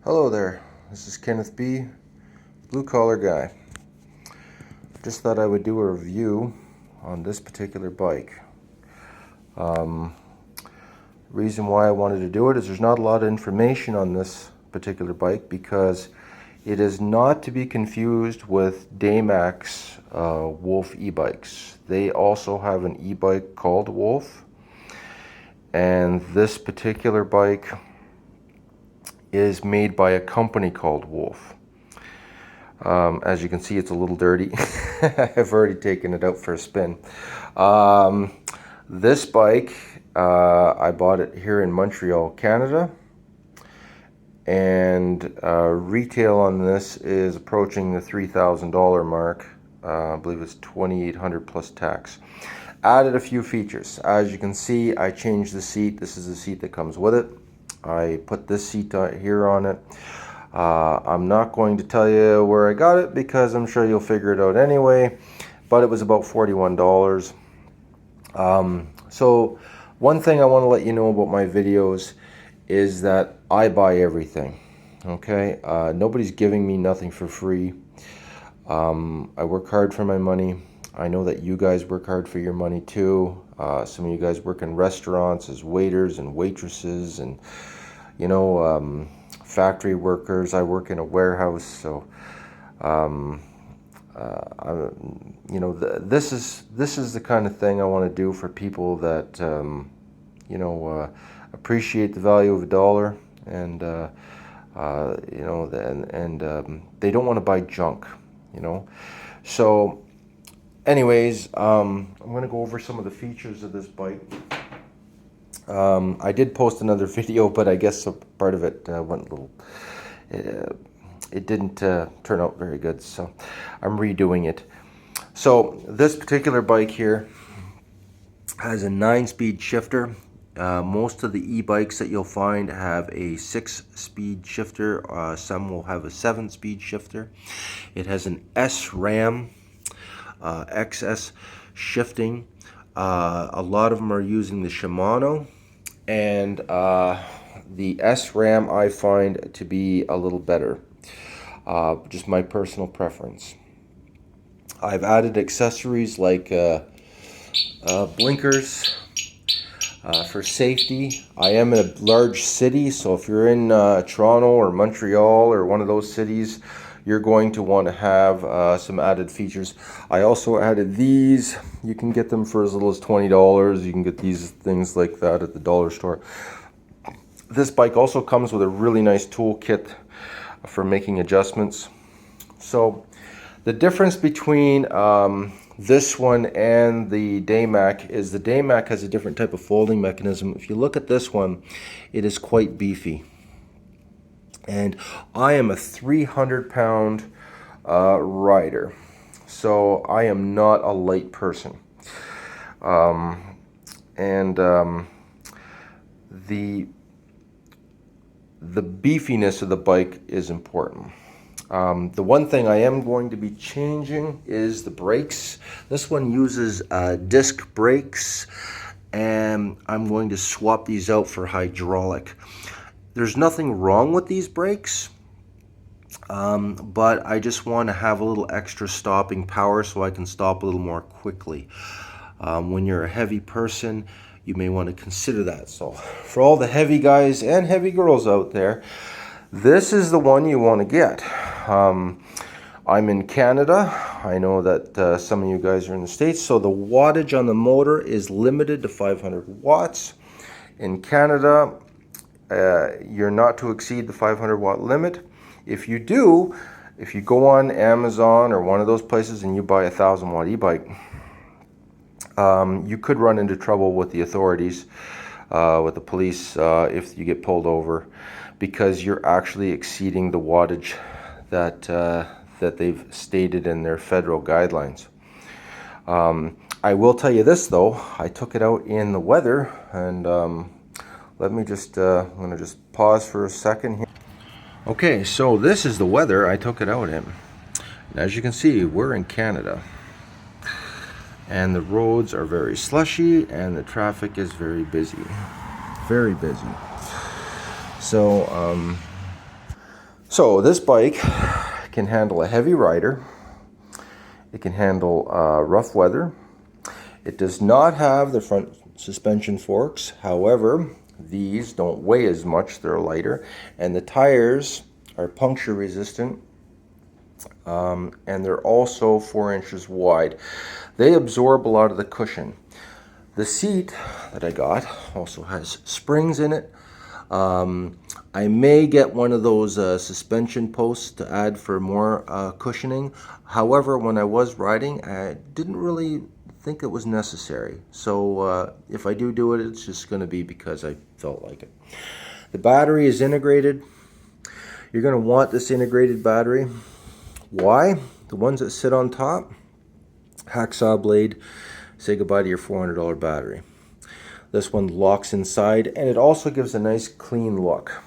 Hello there, this is Kenneth B, Blue Collar Guy. Just thought I would do a review on this particular bike. Reason why I wanted to do it is there's not a lot of information on this particular bike because it is not to be confused with Daymax Wolff e-bikes. They also have an e-bike called Wolff, and this particular bike is made by a company called Wolff. As you can see, it's a little dirty. I've already taken it out for a spin. This bike, I bought it here in Montreal, Canada, and retail on this is approaching the $3,000 mark. I believe it's $2,800 plus tax. Added a few features. As you can see, I changed the seat. This is the seat that comes with it. I put this seat here on it. I'm not going to tell you where I got it because I'm sure you'll figure it out anyway, but it was about $41. So one thing I want to let you know about my videos is that I buy everything, okay? Nobody's giving me nothing for free. I work hard for my money. I know that you guys work hard for your money too. Some of you guys work in restaurants as waiters and waitresses and, you know, factory workers. I work in a warehouse, so you know, this is the kind of thing I want to do for people that you know, appreciate the value of a dollar, and you know, and they don't want to buy junk, you know. So anyways, I'm going to go over some of the features of this bike. I did post another video, but I guess a part of it went a little, it didn't turn out very good, so I'm redoing it. So this particular bike here has a 9-speed shifter. Most of the e-bikes that you'll find have a 6-speed shifter. Some will have a 7-speed shifter. It has an SRAM XS shifting. A lot of them are using the Shimano, and the SRAM I find to be a little better. Just my personal preference. I've added accessories like blinkers for safety. I am in a large city, so if you're in Toronto or Montreal or one of those cities, you're going to want to have some added features. I also added these. You can get them for as little as $20. You can get these things like that at the dollar store. This bike also comes with a really nice toolkit for making adjustments. So the difference between this one and the Daymax is the Daymax has a different type of folding mechanism. If you look at this one, it is quite beefy. And I am a 300-pound rider, so I am not a light person. The beefiness of the bike is important. The one thing I am going to be changing is the brakes. This one uses disc brakes, and I'm going to swap these out for hydraulic. There's nothing wrong with these brakes, but I just want to have a little extra stopping power so I can stop a little more quickly. When you're a heavy person, you may want to consider that. So for all the heavy guys and heavy girls out there, this is the one you want to get. I'm in Canada. I know that some of you guys are in the States, so the wattage on the motor is limited to 500 watts. In Canada, you're not to exceed the 500 watt limit. If you do, if you go on Amazon or one of those places and you buy a 1,000 watt e-bike, you could run into trouble with the authorities, with the police, if you get pulled over, because you're actually exceeding the wattage that that they've stated in their federal guidelines. I will tell you this though, I took it out in the weather, and let me just, I'm going to just pause for a second here. Okay, so this is the weather I took it out in. And as you can see, we're in Canada. And the roads are very slushy, and the traffic is very busy. Very busy. So, So this bike can handle a heavy rider. It can handle rough weather. It does not have the front suspension forks. However, these don't weigh as much. They're lighter. And the tires are puncture resistant. And they're also 4 inches wide. They absorb a lot of the cushion. The seat that I got also has springs in it. I may get one of those suspension posts to add for more cushioning. However, when I was riding, I didn't really think it was necessary. So if I do it, it's just going to be because I felt like it. The battery is integrated. You're going to want this integrated battery. Why? The ones that sit on top, hacksaw blade, say goodbye to your $400 battery. This one locks inside, and it also gives a nice clean look.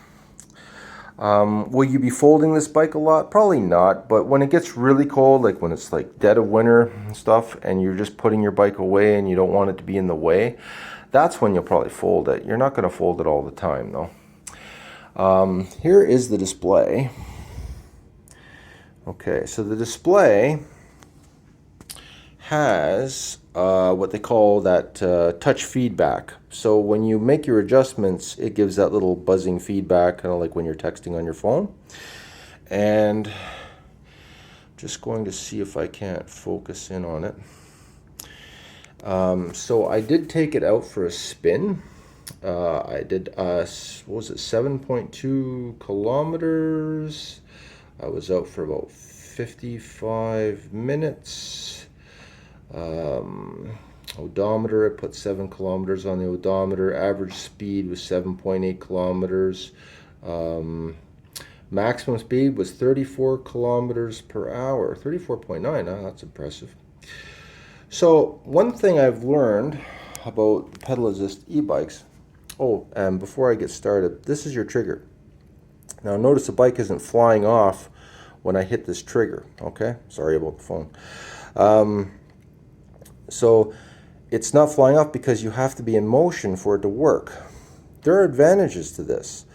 Will you be folding this bike a lot? Probably not, but when it gets really cold, like when it's like dead of winter and stuff, and you're just putting your bike away and you don't want it to be in the way, that's when you'll probably fold it. You're not going to fold it all the time, though. Here is the display. Okay, so the display has what they call that touch feedback. So when you make your adjustments, it gives that little buzzing feedback, kind of like when you're texting on your phone. And just going to see if I can't focus in on it. So I did take it out for a spin. I did, what was it, 7.2 kilometers. I was out for about 55 minutes. Odometer, I put 7 kilometers on the odometer. Average speed was 7.8 kilometers. Maximum speed was 34 kilometers per hour. 34.9, that's impressive. So one thing I've learned about pedal assist e-bikes, and before I get started, this is your trigger. Now notice the bike isn't flying off when I hit this trigger, okay? Sorry about the phone. So it's not flying off because you have to be in motion for it to work. There are advantages to this.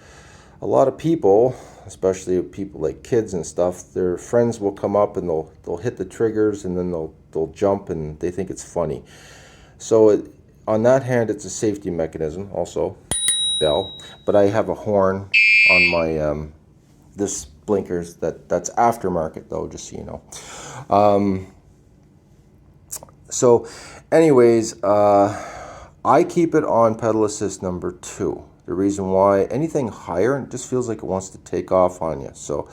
A lot of people, especially people like kids and stuff, their friends will come up and they'll hit the triggers and then they'll jump and they think it's funny. So on that hand, it's a safety mechanism, also bell. But I have a horn on my this blinkers that's aftermarket though, just so you know. So anyways, I keep it on pedal assist number 2. The reason why, anything higher, it just feels like it wants to take off on you. So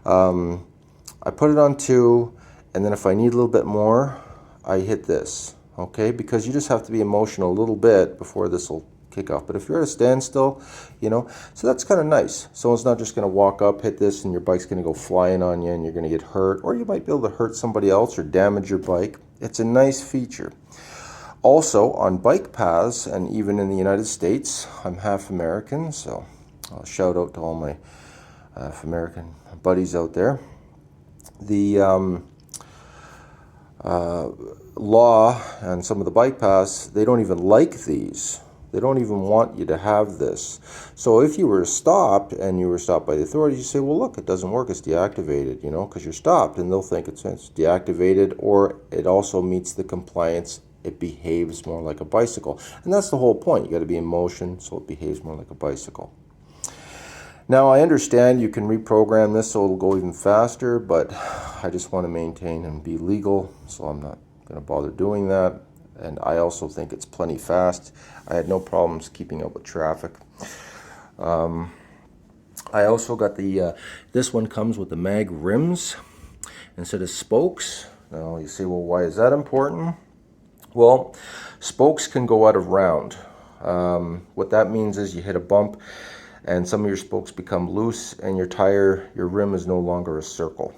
I put it on 2, and then if I need a little bit more, I hit this, okay? Because you just have to be in motion a little bit before this will kick off. But if you're at a standstill, you know, so that's kind of nice. Someone's not just going to walk up, hit this, and your bike's going to go flying on you and you're going to get hurt. Or you might be able to hurt somebody else or damage your bike. It's a nice feature. Also, on bike paths, and even in the United States, I'm half American, so I'll shout out to all my half American buddies out there. The law and some of the bike paths, they don't even like these. They don't even want you to have this. So if you were stopped and you were stopped by the authorities, you say, well, look, it doesn't work. It's deactivated, you know, because you're stopped. And they'll think it's deactivated, or it also meets the compliance. It behaves more like a bicycle. And that's the whole point. You got to be in motion, so it behaves more like a bicycle. Now, I understand you can reprogram this so it'll go even faster, but I just want to maintain and be legal, so I'm not going to bother doing that. And I also think it's plenty fast. I had no problems keeping up with traffic. I also got the, this one comes with the mag rims instead of spokes. Now you say, well, why is that important? Well, spokes can go out of round. What that means is you hit a bump and some of your spokes become loose and your rim is no longer a circle.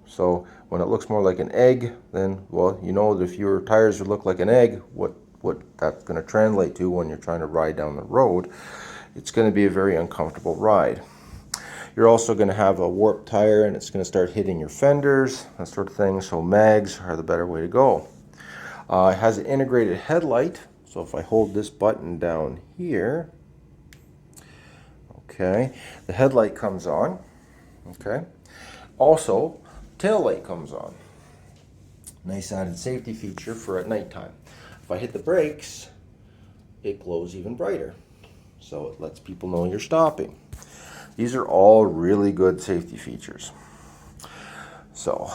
So when it looks more like an egg, then, well, you know that if your tires look like an egg, what that's going to translate to when you're trying to ride down the road, it's going to be a very uncomfortable ride. You're also going to have a warped tire and it's going to start hitting your fenders, that sort of thing, so mags are the better way to go. It has an integrated headlight, so if I hold this button down here, okay, the headlight comes on. Okay. Also, tail light comes on. Nice added safety feature for at nighttime. If I hit the brakes, it glows even brighter. So it lets people know you're stopping. These are all really good safety features. So,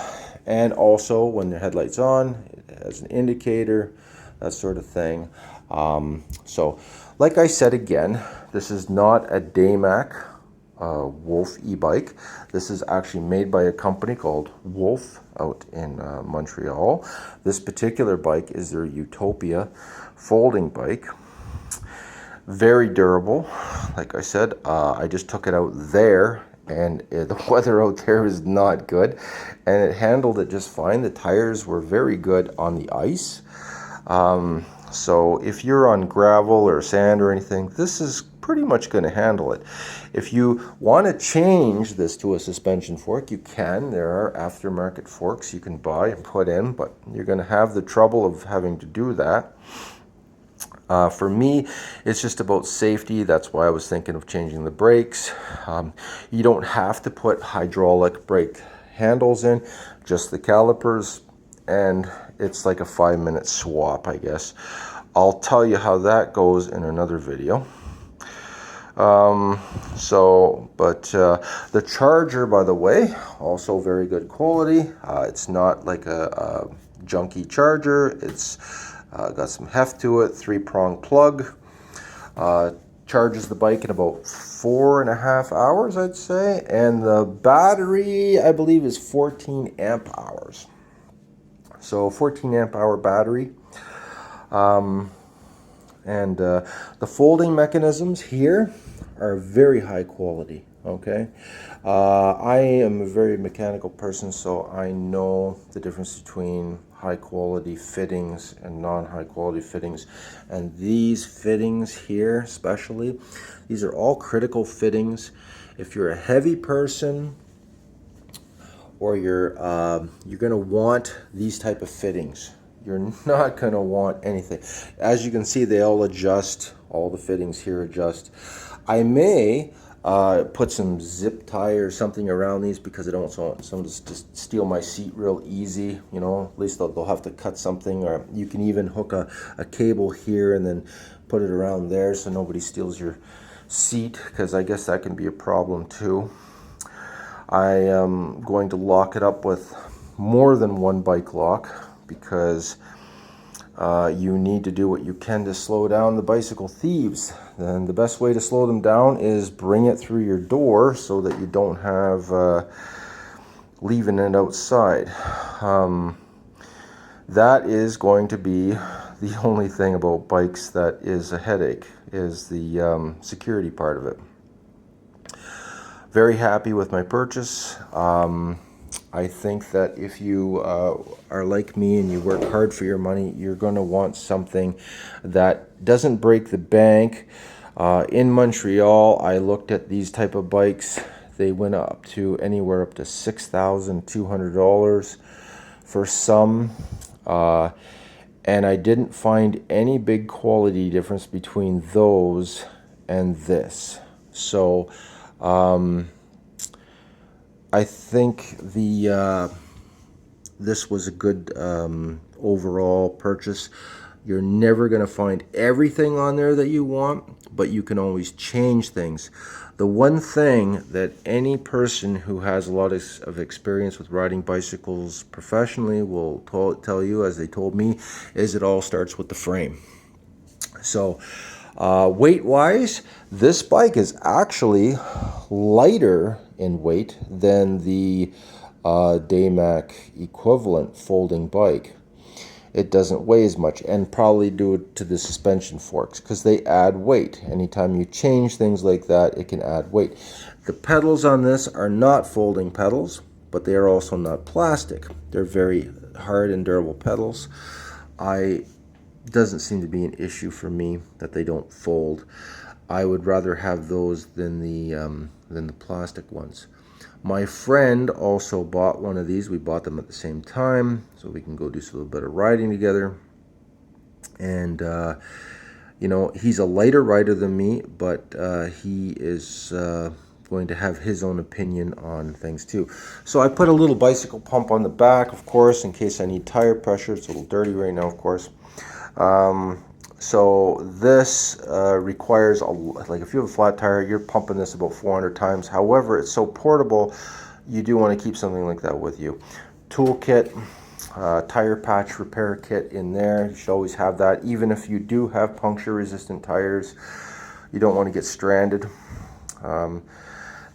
and also when the headlight's on, it has an indicator, that sort of thing. So, like I said again, this is not a Daymak Wolff e-bike. This is actually made by a company called Wolff out in Montreal. This particular bike is their Utopia folding bike. Very durable. Like I said, I just took it out there and the weather out there is not good, and it handled it just fine. The tires were very good on the ice. So if you're on gravel or sand or anything, this is pretty much going to handle it. If you want to change this to a suspension fork, you can. There are aftermarket forks you can buy and put in, but you're going to have the trouble of having to do that. For me, it's just about safety. That's why I was thinking of changing the brakes. You don't have to put hydraulic brake handles in, just the calipers, and it's like a 5-minute swap, I guess. I'll tell you how that goes in another video. The charger, by the way, also very good quality. It's not like a junky charger. It's got some heft to it, 3-prong plug. Charges the bike in about 4.5 hours, I'd say. And the battery, I believe, is 14 amp hours. So 14 amp hour battery. The folding mechanisms here are very high quality. Okay, I am a very mechanical person, so I know the difference between high quality fittings and non-high quality fittings. And these fittings here, especially, these are all critical fittings. If you're a heavy person, or you're gonna want these type of fittings. You're not gonna want anything. As you can see, they all adjust. All the fittings here adjust. I may put some zip tie or something around these because I don't want someone to just steal my seat real easy. You know, at least they'll have to cut something, or you can even hook a cable here and then put it around there so nobody steals your seat, because I guess that can be a problem too. I am going to lock it up with more than one bike lock, because you need to do what you can to slow down the bicycle thieves. And the best way to slow them down is bring it through your door so that you don't have leaving it outside. That is going to be the only thing about bikes that is a headache, is the security part of it. Very happy with my purchase. I think that if you are like me and you work hard for your money, you're going to want something that doesn't break the bank. In Montreal, I looked at these type of bikes. They went up to anywhere up to $6,200 for some. And I didn't find any big quality difference between those and this. So I think this was a good overall purchase. You're never going to find everything on there that you want, but you can always change things. The one thing that any person who has a lot of experience with riding bicycles professionally will tell you, as they told me, is it all starts with the frame. So weight-wise, this bike is actually lighter in weight than the Daymak equivalent folding bike. It doesn't weigh as much, and probably due to the suspension forks, because they add weight. Anytime you change things like that, it can add weight. The pedals on this are not folding pedals, but they are also not plastic. They're very hard and durable pedals. Doesn't seem to be an issue for me that they don't fold. I would rather have those than the plastic ones. My friend also bought one of these. We bought them at the same time, so we can go do a little bit of riding together. And you know, he's a lighter rider than me, but he is going to have his own opinion on things too. So I put a little bicycle pump on the back, of course, in case I need tire pressure. It's a little dirty right now, of course. So this requires, like if you have a flat tire, you're pumping this about 400 times. However, it's so portable, you do want to keep something like that with you. Toolkit, tire patch repair kit in there. You should always have that. Even if you do have puncture resistant tires, you don't want to get stranded.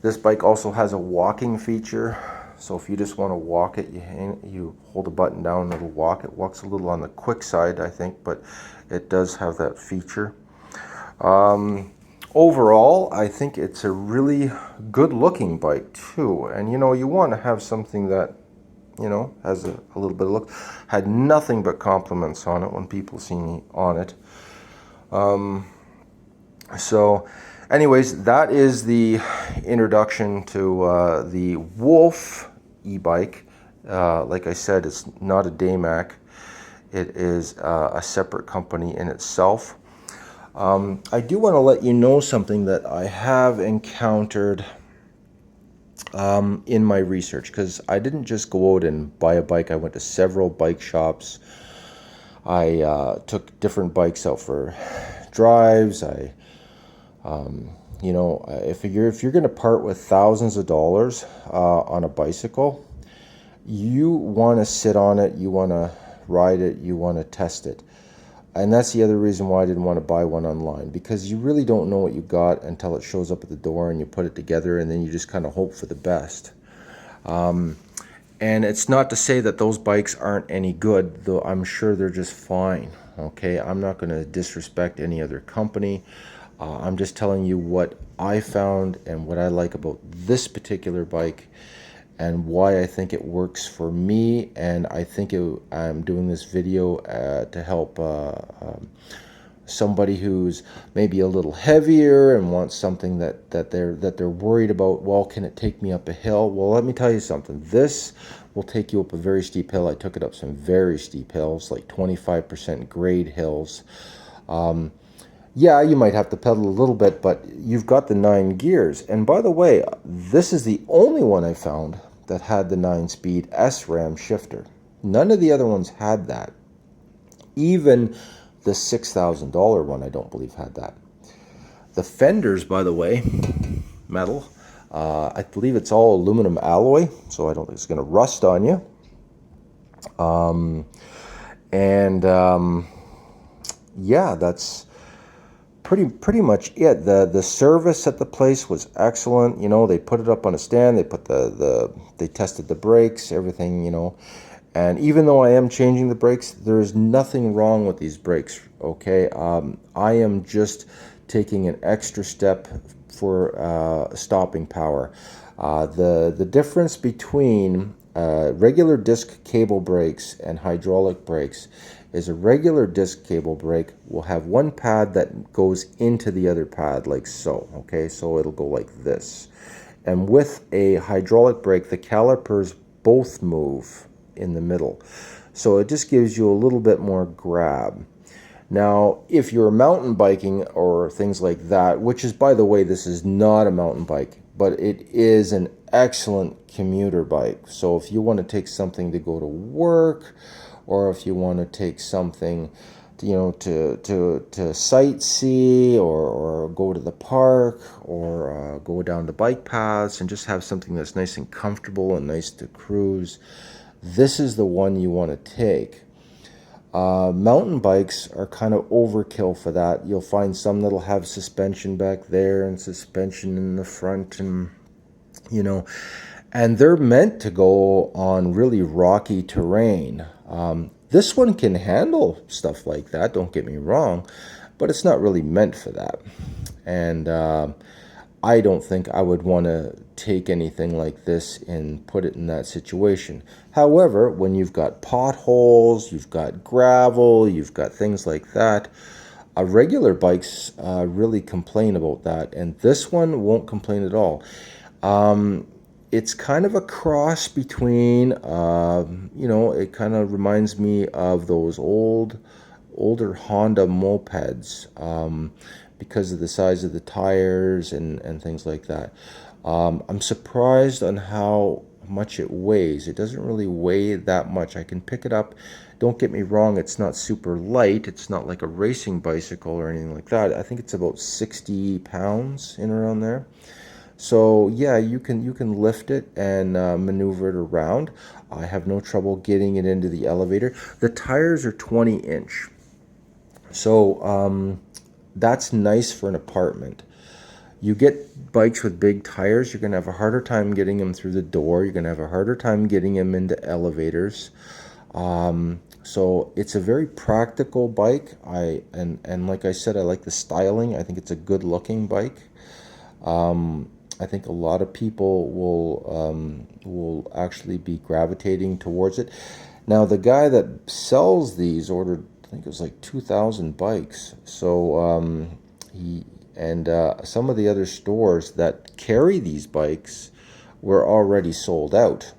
This bike also has a walking feature. So if you just want to walk it, you hold a button down and it'll walk. It walks a little on the quick side, I think, but it does have that feature. Overall, I think it's a really good looking bike too. And you want to have something that, has a little bit of look. Had nothing but compliments on it when people see me on it. So anyways, that is the introduction to the Wolff e-bike. Like I said, it's not a Daymak. It is a separate company in itself. I do want to let you know something that I have encountered in my research, because I didn't just go out and buy a bike. I went to several bike shops. I took different bikes out for drives. If you're going to part with thousands of dollars on a bicycle, you want to sit on it, you want to ride it, you want to test it. And that's the other reason why I didn't want to buy one online, because you really don't know what you got until it shows up at the door and you put it together, and then you just kind of hope for the best. And it's not to say that those bikes aren't any good, though I'm sure they're just fine. Okay, I'm not going to disrespect any other company. I'm just telling you what I found and what I like about this particular bike, and why I think it works for me. And I think I'm doing this video to help somebody who's maybe a little heavier and wants something that they're worried about. Well, can it take me up a hill? Well, let me tell you something. This will take you up a very steep hill. I took it up some very steep hills, like 25% grade hills. Yeah, you might have to pedal a little bit, but you've got the 9 gears. And by the way, this is the only one I found that had the 9-speed SRAM shifter. None of the other ones had that. Even the $6,000 one, I don't believe, had that. The fenders, by the way, metal. I believe it's all aluminum alloy, so I don't think it's going to rust on you. Yeah, that's pretty much it. The service at the place was excellent. They put it up on a stand. They put they tested the brakes, everything. And even though I am changing the brakes, there's nothing wrong with these brakes. Okay, I am just taking an extra step for stopping power. The difference between regular disc cable brakes and hydraulic brakes is a regular disc cable brake will have one pad that goes into the other pad, like so. Okay, so it'll go like this. And with a hydraulic brake, the calipers both move in the middle. So it just gives you a little bit more grab. Now, if you're mountain biking or things like that, which is, by the way, this is not a mountain bike, but it is an excellent commuter bike. So if you want to take something to go to work, or if you want to take something to sightsee, or go to the park, or go down the bike paths and just have something that's nice and comfortable and nice to cruise, this is the one you want to take. Mountain bikes are kind of overkill for that. You'll find some that'll have suspension back there and suspension in the front, and and they're meant to go on really rocky terrain. This one can handle stuff like that, don't get me wrong, but it's not really meant for that. And I don't think I would want to take anything like this and put it in that situation. However, when you've got potholes, you've got gravel, you've got things like that, regular bikes really complain about that, and this one won't complain at all. It's kind of a cross between, it kind of reminds me of those older Honda mopeds, because of the size of the tires and things like that. I'm surprised on how much it weighs. It doesn't really weigh that much. I can pick it up. Don't get me wrong, it's not super light. It's not like a racing bicycle or anything like that. I think it's about 60 pounds in around there. So yeah, you can lift it and maneuver it around. I have no trouble getting it into the elevator. The tires are 20-inch. So that's nice for an apartment. You get bikes with big tires, you're going to have a harder time getting them through the door. You're going to have a harder time getting them into elevators. So it's a very practical bike. And like I said, I like the styling. I think it's a good looking bike. I think a lot of people will actually be gravitating towards it. Now, the guy that sells these ordered, I think it was like 2,000 bikes. So he and some of the other stores that carry these bikes were already sold out.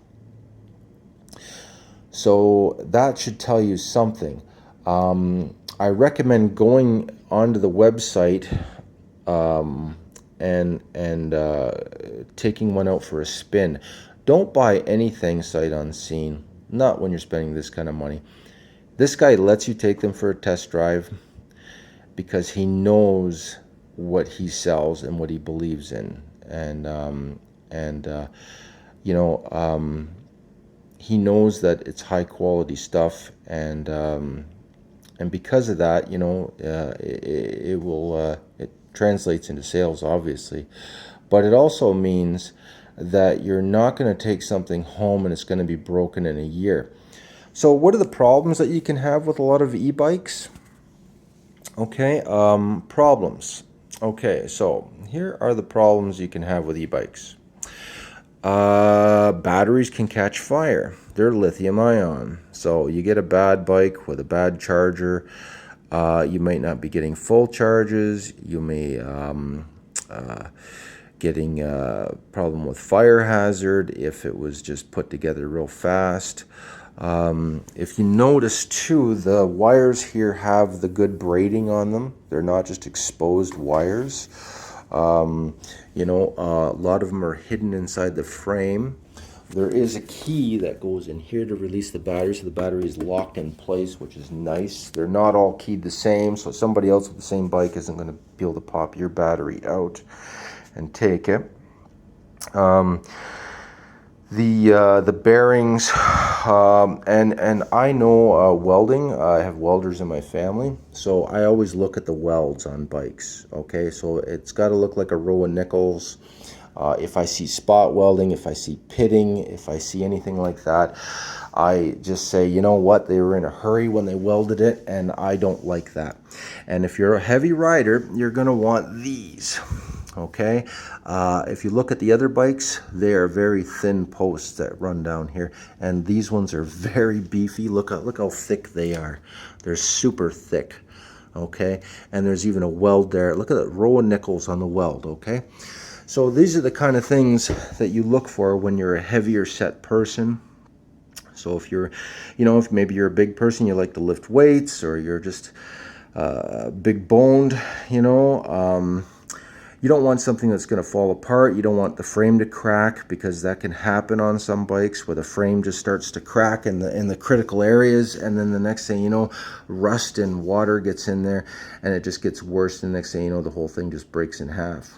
So that should tell you something. I recommend going onto the website and taking one out for a spin. Don't buy anything sight unseen, not when you're spending this kind of money. This guy lets you take them for a test drive because he knows what he sells and what he believes in, and you know, he knows that it's high quality stuff, and because of that, you know, it will it translates into sales, obviously, but it also means that you're not going to take something home and it's going to be broken in a year. So what are the problems that you can have with a lot of e-bikes? Okay, problems. Okay, so here are the problems you can have with e-bikes. Batteries can catch fire. They're lithium ion. So you get a bad bike with a bad charger. You might not be getting full charges. You may getting a problem with fire hazard if it was just put together real fast. If you notice too, the wires here have the good braiding on them. They're not just exposed wires. You know, a lot of them are hidden inside the frame. There is a key that goes in here to release the battery, so the battery is locked in place, which is nice. They're not all keyed the same, so somebody else with the same bike isn't going to be able to pop your battery out and take it. The bearings, and I know welding. I have welders in my family, so I always look at the welds on bikes. Okay, so it's got to look like a row of nickels. If I see spot welding, if I see pitting, if I see anything like that, I just say, you know what, they were in a hurry when they welded it, and I don't like that. And if you're a heavy rider, you're going to want these. Okay, if you look at the other bikes, they are very thin posts that run down here, and these ones are very beefy. Look how thick they are. They're super thick. Okay, and there's even a weld there. Look at that row of nickels on the weld. Okay, so these are the kind of things that you look for when you're a heavier set person. So if you're, you know, if maybe you're a big person, you like to lift weights, or you're just big boned, you know, you don't want something that's going to fall apart. You don't want the frame to crack, because that can happen on some bikes where the frame just starts to crack in the critical areas, and then the next thing you know, rust and water gets in there, and it just gets worse. And the next thing you know, the whole thing just breaks in half.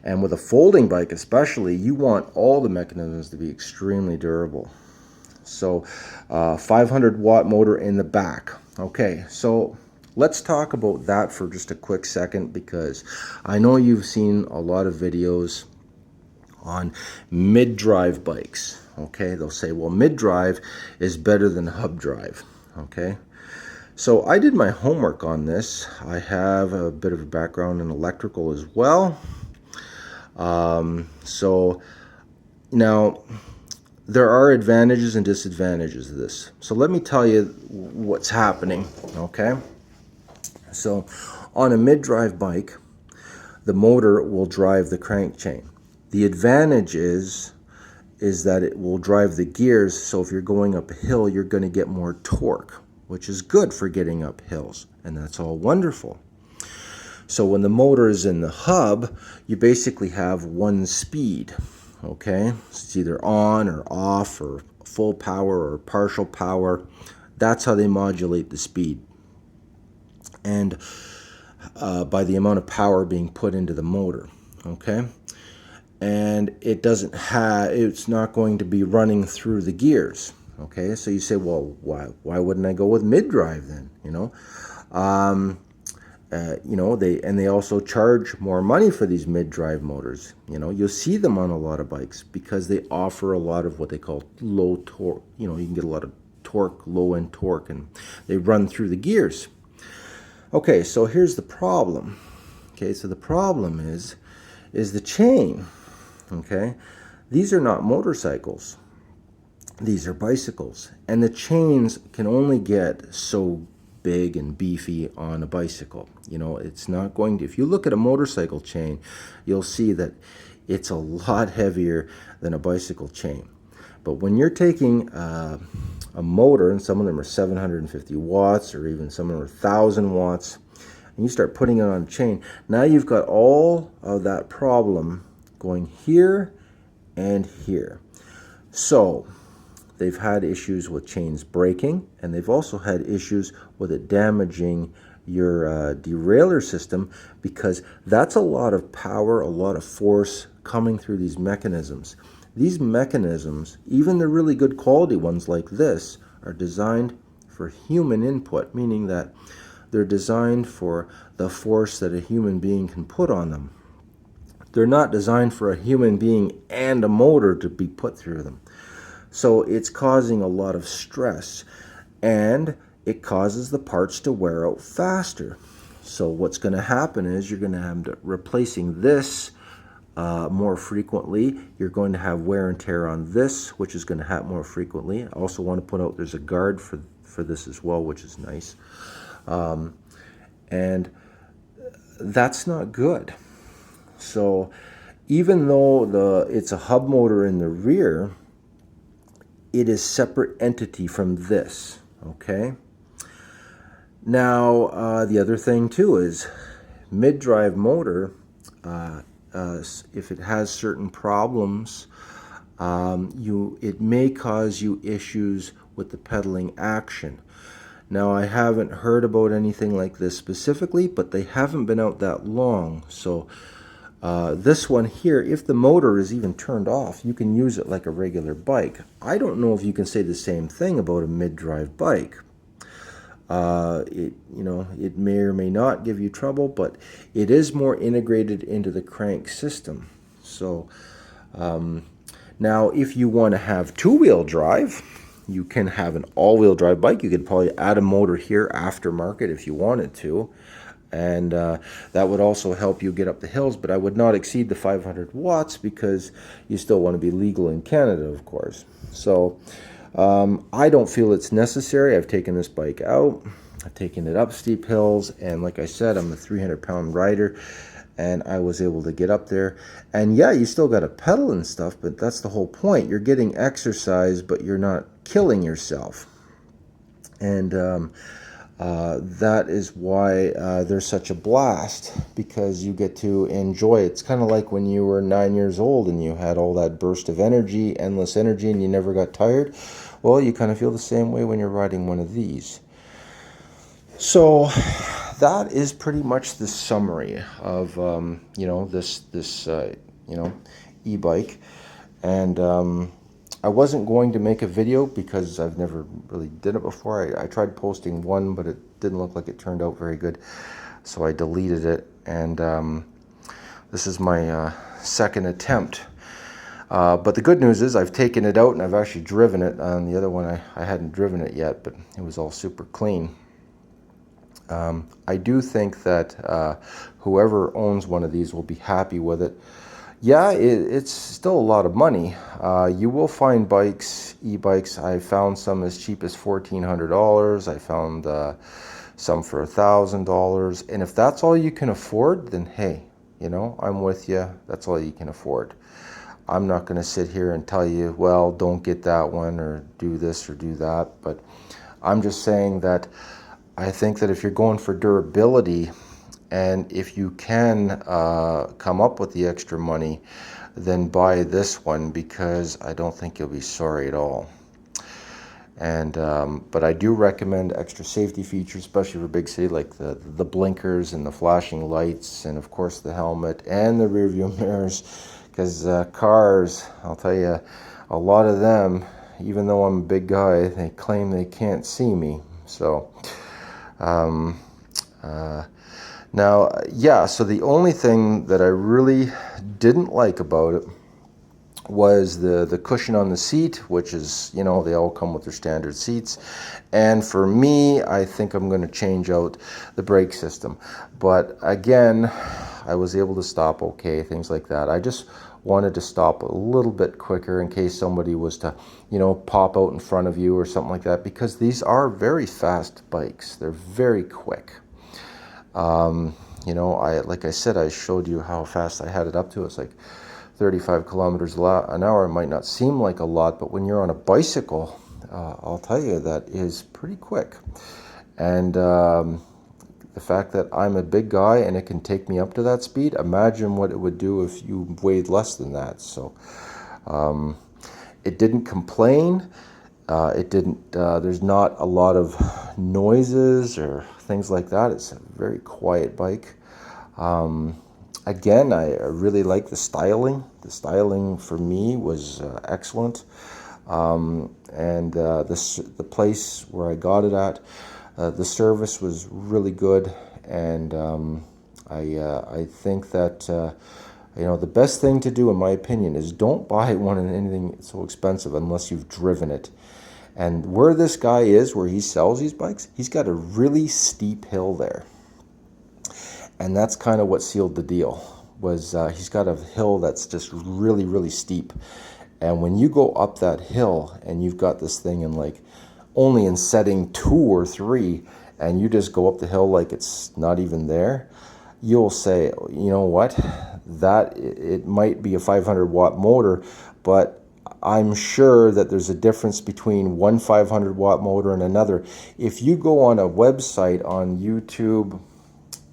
And with a folding bike especially, you want all the mechanisms to be extremely durable. So 500 watt motor in the back. Okay, so let's talk about that for just a quick second, because I know you've seen a lot of videos on mid-drive bikes. Okay, they'll say, well, mid-drive is better than hub drive. Okay, so I did my homework on this. I have a bit of a background in electrical as well. So now there are advantages and disadvantages of this. So let me tell you what's happening. Okay, so on a mid-drive bike, the motor will drive the crank chain. The advantage is that it will drive the gears, so if you're going up a hill, you're going to get more torque, which is good for getting up hills, and that's all wonderful. So when the motor is in the hub, you basically have one speed, okay? It's either on or off or full power or partial power. That's how they modulate the speed. And by the amount of power being put into the motor, okay? And it's not going to be running through the gears, okay? So you say, well, why wouldn't I go with mid-drive then, they also charge more money for these mid-drive motors. You'll see them on a lot of bikes because they offer a lot of what they call low torque. You can get a lot of torque, low-end torque, and they run through the gears. Okay, so here's the problem. Okay, so the problem is the chain. Okay, these are not motorcycles. These are bicycles, and the chains can only get so big and beefy on a bicycle. It's not going to, if you look at a motorcycle chain, you'll see that it's a lot heavier than a bicycle chain. But when you're taking a motor, and some of them are 750 watts or even some of them are 1,000 watts, and you start putting it on a chain, now you've got all of that problem going here and here. So they've had issues with chains breaking, and they've also had issues with it damaging your derailleur system, because that's a lot of power, a lot of force coming through these mechanisms. These mechanisms, even the really good quality ones like this, are designed for human input, meaning that they're designed for the force that a human being can put on them. They're not designed for a human being and a motor to be put through them. So it's causing a lot of stress, and it causes the parts to wear out faster. So what's going to happen is you're going to have to replacing this more frequently. You're going to have wear and tear on this, which is going to happen more frequently. I also want to point out there's a guard for this as well, which is nice. And that's not good. So even though it's a hub motor in the rear, it is separate entity from this, okay? Now, the other thing too is mid-drive motor, if it has certain problems, it may cause you issues with the pedaling action. Now, I haven't heard about anything like this specifically, but they haven't been out that long. So this one here, if the motor is even turned off, you can use it like a regular bike. I don't know if you can say the same thing about a mid-drive bike. It may or may not give you trouble, but it is more integrated into the crank system. So now if you want to have two-wheel drive, you can have an all-wheel drive bike. You could probably add a motor here aftermarket if you wanted to, and that would also help you get up the hills, but I would not exceed the 500 watts because you still want to be legal in Canada, of course. So I don't feel it's necessary. I've taken this bike out, I've taken it up steep hills, and like I said, I'm a 300-pound rider, and I was able to get up there. And yeah, you still got to pedal and stuff, but that's the whole point. You're getting exercise, but you're not killing yourself. And that is why they're such a blast, because you get to enjoy it. It's kind of like when you were 9 years old and you had all that burst of energy, endless energy, and you never got tired. Well, you kind of feel the same way when you're riding one of these. So that is pretty much the summary of this e-bike. And I wasn't going to make a video because I've never really did it before. I tried posting one, but it didn't look like it turned out very good, so I deleted it. And this is my second attempt. But the good news is I've taken it out and I've actually driven it. On the other one, I hadn't driven it yet, but it was all super clean. I do think that whoever owns one of these will be happy with it. Yeah, it's still a lot of money. You will find e-bikes. I found some as cheap as $1,400. I found some for $1,000. And if that's all you can afford, then hey, I'm with you. That's all you can afford. I'm not going to sit here and tell you, well, don't get that one or do this or do that. But I'm just saying that I think that if you're going for durability And if you can come up with the extra money, then buy this one, because I don't think you'll be sorry at all. And but I do recommend extra safety features, especially for big city, like the blinkers and the flashing lights, and of course the helmet and the rear view mirrors, because cars, I'll tell you, a lot of them, even though I'm a big guy, they claim they can't see me. So now, yeah, so the only thing that I really didn't like about it was the cushion on the seat, which is, you know, they all come with their standard seats. And for me, I think I'm going to change out the brake system. But again, I was able to stop okay, things like that. I just wanted to stop a little bit quicker in case somebody was to, you know, pop out in front of you or something like that, because these are very fast bikes. They're very quick. You know, like I said, I showed you how fast I had it up to. It's like 35 kilometers an hour. It might not seem like a lot, but when you're on a bicycle, I'll tell you, that is pretty quick. And the fact that I'm a big guy and it can take me up to that speed, imagine what it would do if you weighed less than that. So it didn't complain. It didn't, there's not a lot of noises or things like that. It's a very quiet bike. Again, I really like the styling. The styling for me was excellent. And the place where I got it at, the service was really good. And I think that you know, the best thing to do, in my opinion, is don't buy one in anything so expensive unless you've driven it. And where this guy is, where he sells these bikes, he's got a really steep hill there. And that's kind of what sealed the deal, was he's got a hill that's just really, really steep. And when you go up that hill and you've got this thing in like only in setting 2 or 3, and you just go up the hill like it's not even there, you'll say, you know what, that it might be a 500 watt motor, but I'm sure that there's a difference between one 500 watt motor and another. If you go on a website on YouTube,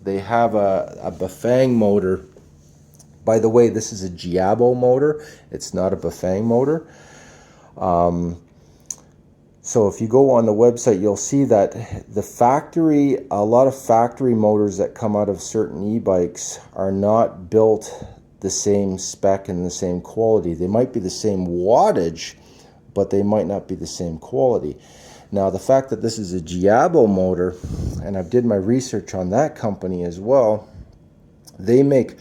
they have a Bafang motor. By the way, this is a Giabo motor. It's not a Bafang motor. So if you go on the website, you'll see that the factory, a lot of factory motors that come out of certain e-bikes are not built the same spec and the same quality. They might be the same wattage, but they might not be the same quality. Now, the fact that this is a Giabo motor, and I've did my research on that company as well, they make